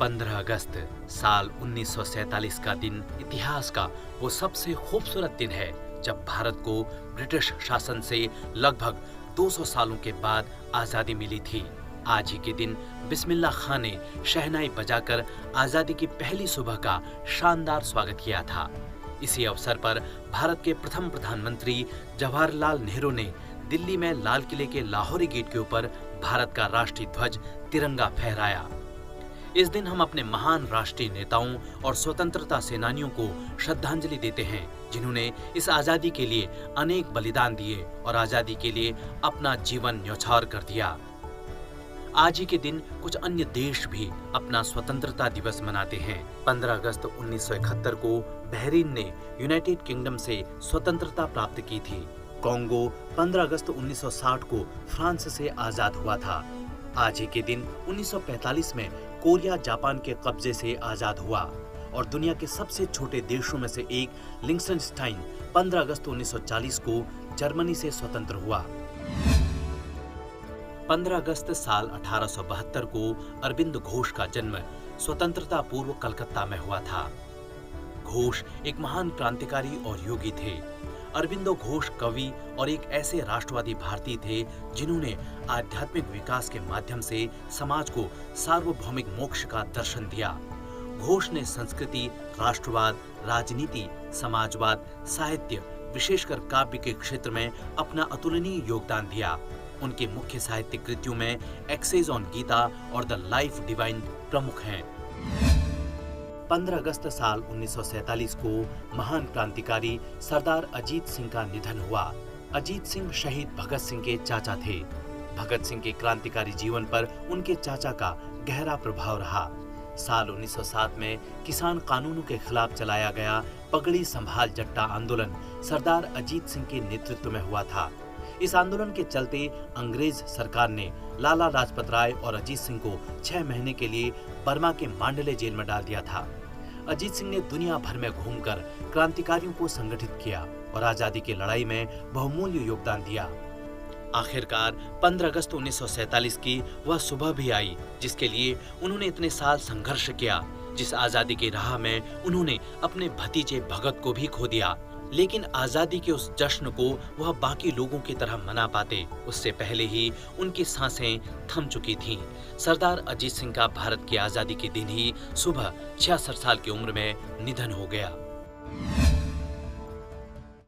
15 अगस्त साल 1947 का दिन इतिहास का वो सबसे खूबसूरत दिन है जब भारत को ब्रिटिश शासन से लगभग 200 सालों के बाद आजादी मिली थी। आज ही के दिन बिस्मिल्लाह खां ने शहनाई बजाकर आजादी की पहली सुबह का शानदार स्वागत किया था। इसी अवसर पर भारत के प्रथम प्रधानमंत्री जवाहरलाल नेहरू ने दिल्ली में लाल किले के लाहौरी गेट के ऊपर भारत का राष्ट्रीय ध्वज तिरंगा फहराया। इस दिन हम अपने महान राष्ट्रीय नेताओं और स्वतंत्रता सेनानियों को श्रद्धांजलि देते हैं जिन्होंने इस आजादी के लिए अनेक बलिदान दिए और आजादी के लिए अपना जीवन न्यौछावर कर दिया। आज ही के दिन कुछ अन्य देश भी अपना स्वतंत्रता दिवस मनाते हैं। 15 अगस्त 1971 को बहरीन ने यूनाइटेड किंगडम से स्वतंत्रता प्राप्त की थी। कॉन्गो 15 अगस्त 1960 को फ्रांस से आजाद हुआ था। आज ही के दिन 1945 में कोरिया जापान के कब्जे से आजाद हुआ और दुनिया के सबसे छोटे देशों में से एक लिंक्सेनस्टाइन 15 अगस्त 1940 को जर्मनी से स्वतंत्र हुआ। 15 अगस्त साल 1872 को अरविंद घोष का जन्म स्वतंत्रता पूर्व कलकत्ता में हुआ था। घोष एक महान क्रांतिकारी और योगी थे। अरविंदो घोष कवि और एक ऐसे राष्ट्रवादी भारतीय थे जिन्होंने आध्यात्मिक विकास के माध्यम से समाज को सार्वभौमिक मोक्ष का दर्शन दिया। घोष ने संस्कृति, राष्ट्रवाद, राजनीति, समाजवाद, साहित्य, विशेषकर काव्य के क्षेत्र में अपना अतुलनीय योगदान दिया। उनके मुख्य साहित्यिक कृतियों में एक्सेज ऑन गीता और द लाइफ डिवाइन प्रमुख हैं। 15 अगस्त साल 1947 को महान क्रांतिकारी सरदार अजीत सिंह का निधन हुआ। अजीत सिंह शहीद भगत सिंह के चाचा थे। भगत सिंह के क्रांतिकारी जीवन पर उनके चाचा का गहरा प्रभाव रहा। साल 1907 में किसान कानूनों के खिलाफ चलाया गया पगड़ी संभाल जट्टा आंदोलन सरदार अजीत सिंह के नेतृत्व में हुआ था। इस आंदोलन के चलते अंग्रेज सरकार ने लाला लाजपत राय और अजीत सिंह को 6 महीने के लिए बर्मा के मांडले जेल में डाल दिया था। अजीत सिंह ने दुनिया भर में घूमकर क्रांतिकारियों को संगठित किया और आजादी की लड़ाई में बहुमूल्य योगदान दिया। आखिरकार 15 अगस्त 1947 की वह सुबह भी आई जिसके लिए उन्होंने इतने साल संघर्ष किया। जिस आजादी की राह में उन्होंने अपने भतीजे भगत को भी खो दिया, लेकिन आजादी के उस जश्न को वह बाकी लोगों की तरह मना पाते उससे पहले ही उनकी सांसें थम चुकी थीं। सरदार अजीत सिंह का भारत की आजादी के दिन ही सुबह 66 साल की उम्र में निधन हो गया।